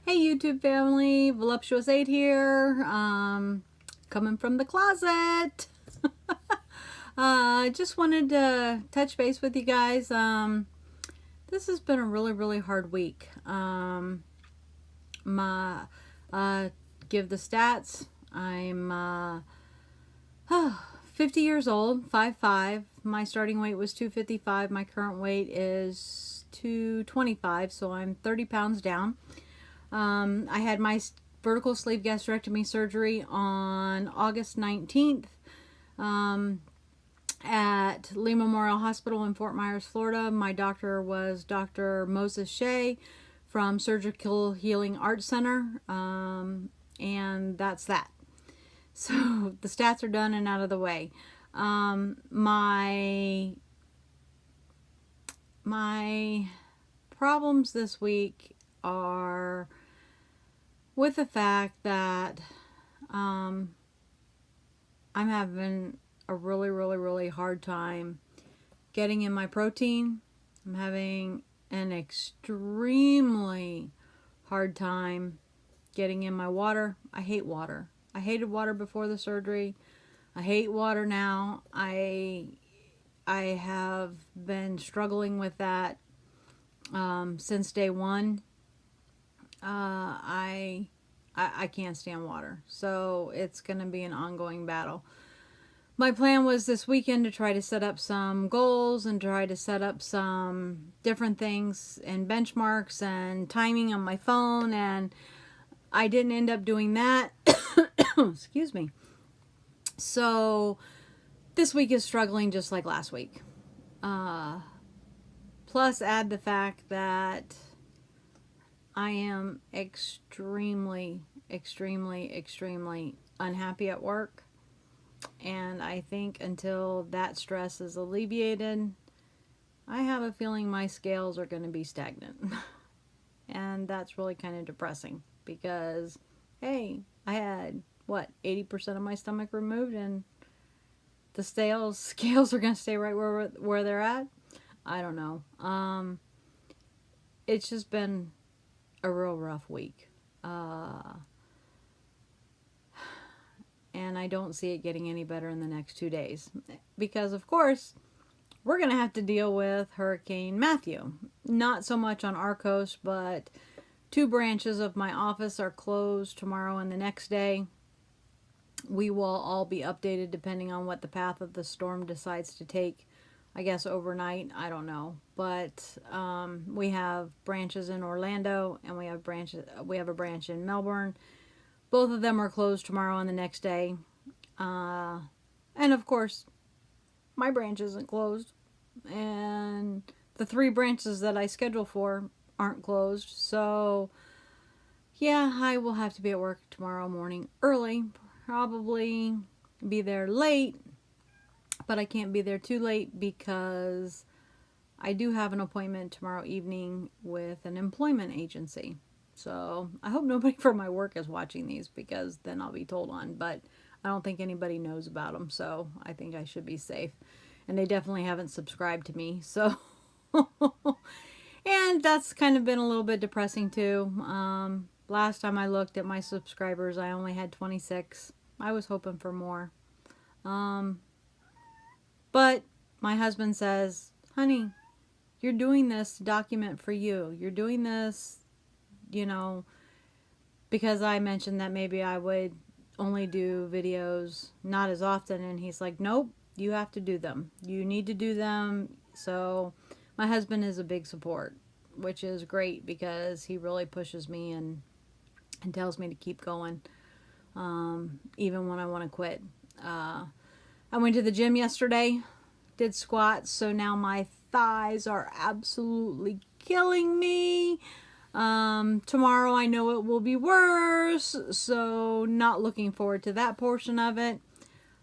Hey YouTube family, Voluptuous8 here, coming from the closet. I just wanted to touch base with you guys. This has been a really hard week. Give the stats. I'm 50 years old, 5'5". My starting weight was 255. My current weight is 225, so I'm 30 pounds down. I had my vertical sleeve gastrectomy surgery on August 19th at Lee Memorial Hospital in Fort Myers, Florida. My doctor was Dr. Moses Shea from Surgical Healing Arts Center, and that's that. So the stats are done and out of the way. My problems this week are with the fact that I'm having a really hard time getting in my protein. I'm having an extremely hard time getting in my water. I hate water. I hated water before the surgery. I hate water now. I have been struggling with that since day one. I can't stand water, so it's going to be an ongoing battle. My plan was this weekend to try to set up some goals and try to set up some different things and benchmarks and timing on my phone, and I didn't end up doing that. Excuse me. So this week is struggling just like last week. Plus add the fact that I am extremely unhappy at work. And I think until that stress is alleviated, I have a feeling my scales are going to be stagnant. And that's really kind of depressing because, hey, I had, 80% of my stomach removed, and the scales are going to stay right where they're at? I don't know. It's just been a real rough week. And I don't see it getting any better in the next 2 days. Because, of course, we're going to have to deal with Hurricane Matthew. Not so much on our coast, but 2 branches of my office are closed tomorrow and the next day. We will all be updated depending on what the path of the storm decides to take. I guess overnight, I don't know. But we have branches in Orlando, and we have a branch in Melbourne. Both of them are closed tomorrow and the next day. And of course, my branch isn't closed. And the 3 branches that I scheduled for aren't closed. So, yeah, I will have to be at work tomorrow morning early. Probably be there late. But I can't be there too late because I do have an appointment tomorrow evening with an employment agency. So I hope nobody from my work is watching these, because then I'll be told on. But I don't think anybody knows about them, so I think I should be safe. And they definitely haven't subscribed to me, so. And that's kind of been a little bit depressing too. Last time I looked at my subscribers, I only had 26. I was hoping for more. But my husband says, honey, you're doing this document for you. You're doing this, because I mentioned that maybe I would only do videos not as often. And he's like, nope, you have to do them. You need to do them. So my husband is a big support, which is great because he really pushes me and tells me to keep going, even when I want to quit. I went to the gym yesterday, did squats, so now my thighs are absolutely killing me. Tomorrow I know it will be worse, so not looking forward to that portion of it.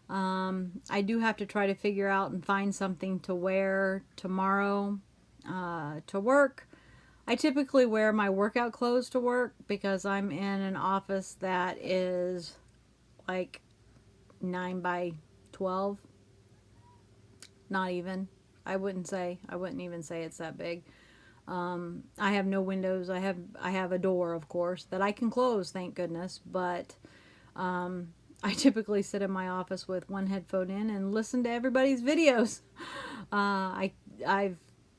I do have to try to figure out and find something to wear tomorrow to work. I typically wear my workout clothes to work because I'm in an office that is like 9 by 12. Not even. I wouldn't even say it's that big. I have no windows. I have a door, of course, that I can close, thank goodness. But I typically sit in my office with one headphone in and listen to everybody's videos. I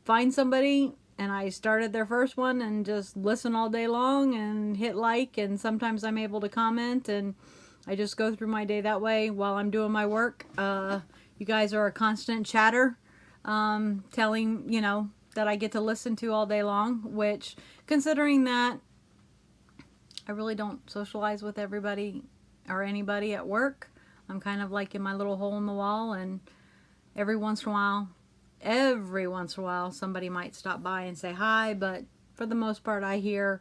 find somebody and I started their first one and just listen all day long and hit like, and sometimes I'm able to comment, and I just go through my day that way while I'm doing my work. You guys are a constant chatter, telling, that I get to listen to all day long, which, considering that I really don't socialize with everybody or anybody at work, I'm kind of like in my little hole in the wall, and every once in a while, somebody might stop by and say hi, but for the most part, I hear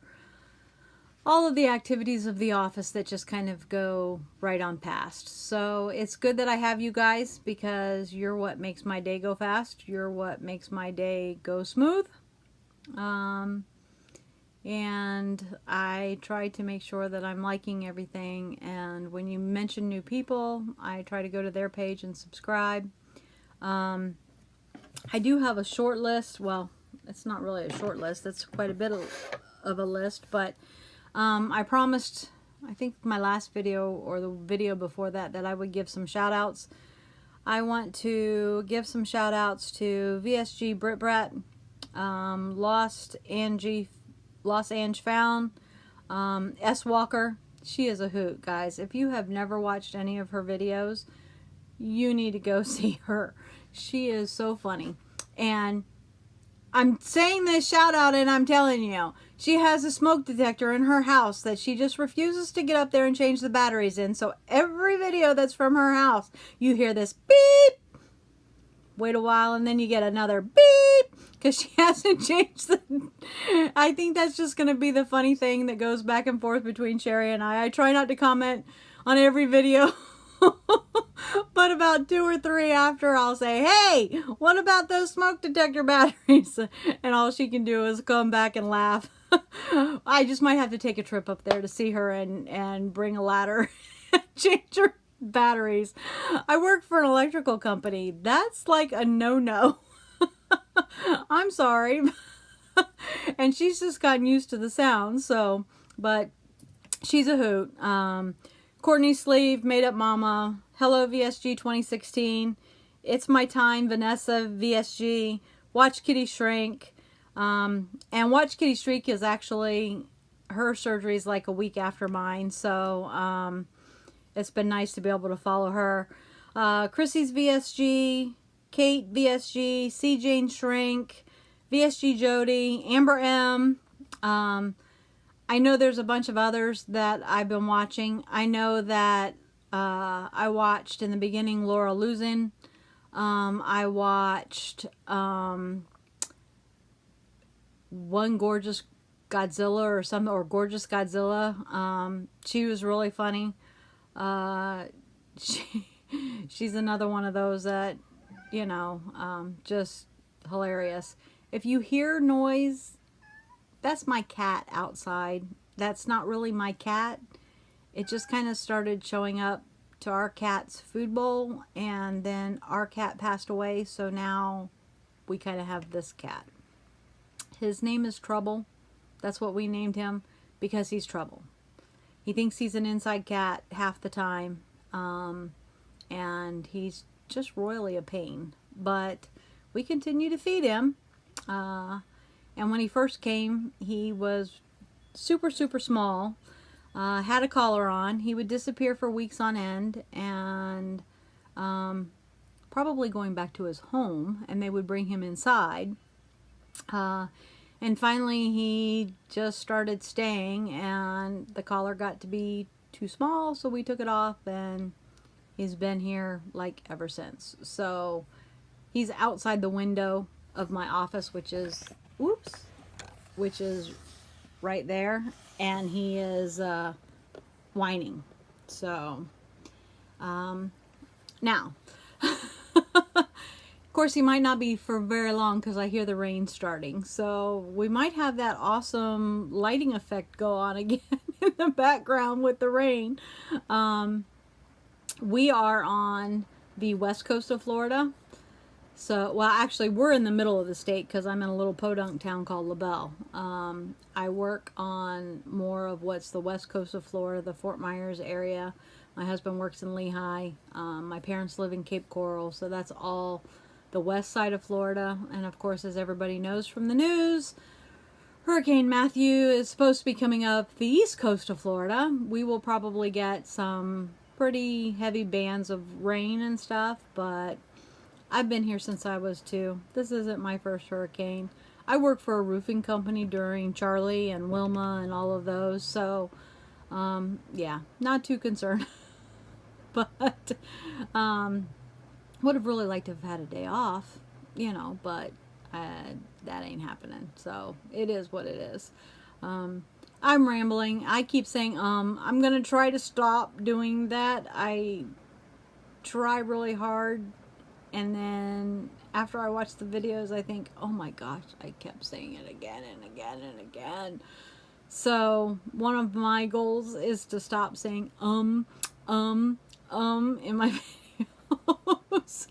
all of the activities of the office that just kind of go right on past. So it's good that I have you guys, because you're what makes my day go fast. You're what makes my day go smooth. And I try to make sure that I'm liking everything. And when you mention new people, I try to go to their page and subscribe. I do have a short list. Well, it's not really a short list. It's quite a bit of a list, but I promised, I think my last video or the video before that, that I would give some shout outs. I want to give some shout outs to VSG Brit Brat, Lost Ange Found, S Walker. She is a hoot, guys. If you have never watched any of her videos, you need to go see her. She is so funny. And I'm saying this shout out, and I'm telling you, she has a smoke detector in her house that she just refuses to get up there and change the batteries in. So every video that's from her house, you hear this beep. Wait a while, and then you get another beep, because she hasn't changed the... I think that's just going to be the funny thing that goes back and forth between Sherry and I. I try not to comment on every video. But about 2 or 3 after, I'll say, hey, what about those smoke detector batteries? And all she can do is come back and laugh. I just might have to take a trip up there to see her and bring a ladder and change her batteries. I work for an electrical company. That's like a no-no. I'm sorry. And she's just gotten used to the sound, so, but she's a hoot. Courtney Sleeve, Made Up Mama, Hello VSG 2016, It's My Time, Vanessa VSG, Watch Kitty Shrink, and Watch Kitty Shrink is actually, her surgery is like a week after mine, so it's been nice to be able to follow her. Chrissy's VSG, Kate VSG, C. Jane Shrink, VSG Jody, Amber M. I know there's a bunch of others that I've been watching. I know that I watched in the beginning Laura Luzin. I watched One Gorgeous Godzilla or something, or Gorgeous Godzilla. She was really funny. She's another one of those that, just hilarious. If you hear noise, that's my cat outside. That's not really my cat. It just kind of started showing up to our cat's food bowl, and then our cat passed away, so now we kind of have this cat. His name is Trouble. That's what we named him, because he's trouble. He thinks he's an inside cat half the time, and he's just royally a pain. But we continue to feed him. And when he first came, he was super, super small, had a collar on. He would disappear for weeks on end, and probably going back to his home, and they would bring him inside. And finally, he just started staying, and the collar got to be too small, so we took it off, and he's been here like ever since. So he's outside the window of my office, which is right there, and he is whining. So now of course he might not be for very long, because I hear the rain starting, so we might have that awesome lighting effect go on again in the background with the rain. We are on the west coast of Florida, So, well, actually, we're in the middle of the state because I'm in a little podunk town called LaBelle. I work on more of what's the west coast of Florida, the Fort Myers area. My husband works in Lehigh. My parents live in Cape Coral, so that's all the west side of Florida. And of course, as everybody knows from the news, Hurricane Matthew is supposed to be coming up the east coast of Florida. We will probably get some pretty heavy bands of rain and stuff, but I've been here since I was 2. This isn't my first hurricane. I worked for a roofing company during Charlie and Wilma and all of those, so yeah, not too concerned. But would have really liked to have had a day off, but that ain't happening. So it is what it is. I'm rambling. I keep saying I'm gonna try to stop doing that. I try really hard, and then after I watch the videos, I think, oh my gosh, I kept saying it again and again and again. So one of my goals is to stop saying in my videos.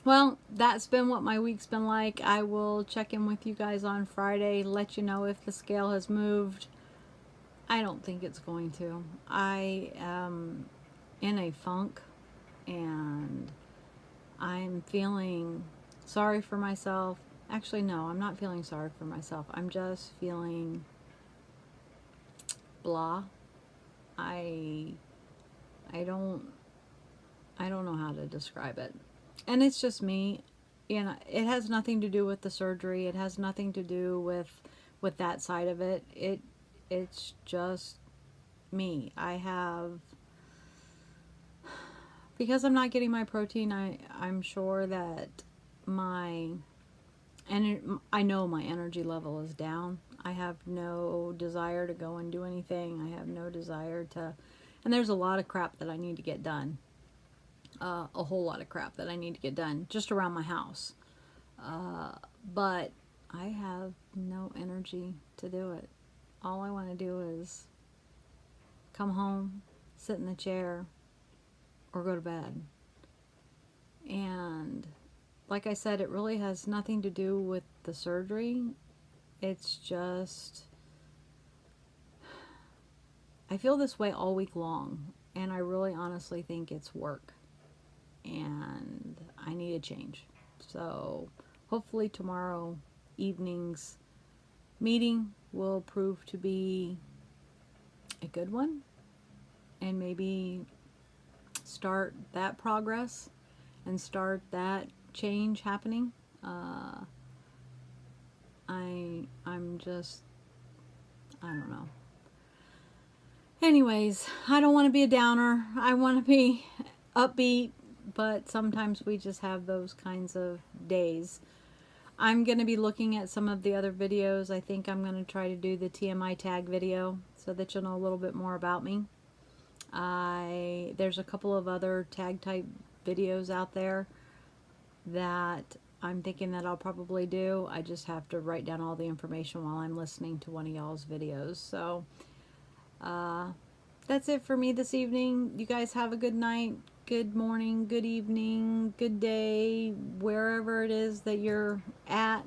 Well, that's been what my week's been like. I will check in with you guys on Friday, let you know if the scale has moved. I don't think it's going to. I am in a funk, and I'm feeling sorry for myself. Actually, no, I'm not feeling sorry for myself. I'm just feeling blah. I don't know how to describe it. And it's just me. It has nothing to do with the surgery. It has nothing to do with that side of it. It's just me. Because I'm not getting my protein, I'm sure that I know my energy level is down. I have no desire to go and do anything. I have no desire to, and there's a lot of crap that I need to get done. A whole lot of crap that I need to get done just around my house. But I have no energy to do it. All I want to do is come home, sit in the chair, or go to bed. And like I said, it really has nothing to do with the surgery. It's just, I feel this way all week long, and I really honestly think it's work, and I need a change. So hopefully tomorrow evening's meeting will prove to be a good one, and maybe start that progress and start that change happening. I'm just, I don't know. Anyways, I don't want to be a downer. I want to be upbeat, but sometimes we just have those kinds of days. I'm going to be looking at some of the other videos. I think I'm going to try to do the TMI tag video so that you'll know a little bit more about me. There's a couple of other tag type videos out there that I'm thinking that I'll probably do. I just have to write down all the information while I'm listening to one of y'all's videos. So that's it for me this evening. You guys have a good night, good morning, good evening, good day, wherever it is that you're at.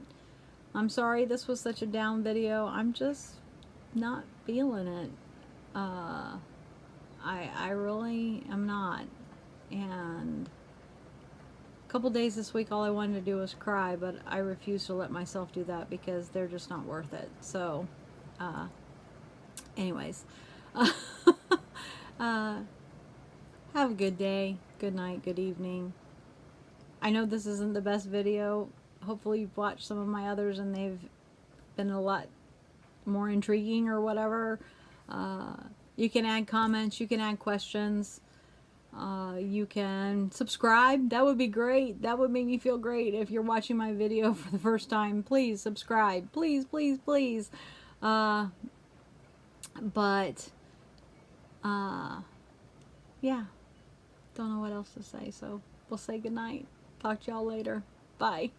I'm sorry this was such a down video. I'm just not feeling it. I really am not. And a couple days this week, all I wanted to do was cry, but I refuse to let myself do that because they're just not worth it. So, anyways, have a good day, good night, good evening. I know this isn't the best video. Hopefully you've watched some of my others and they've been a lot more intriguing or whatever. You can add comments, you can add questions, you can subscribe. That would be great. That would make me feel great. If you're watching my video for the first time, please subscribe. Please, please, please. Yeah, don't know what else to say, so we'll say goodnight. Talk to y'all later. Bye.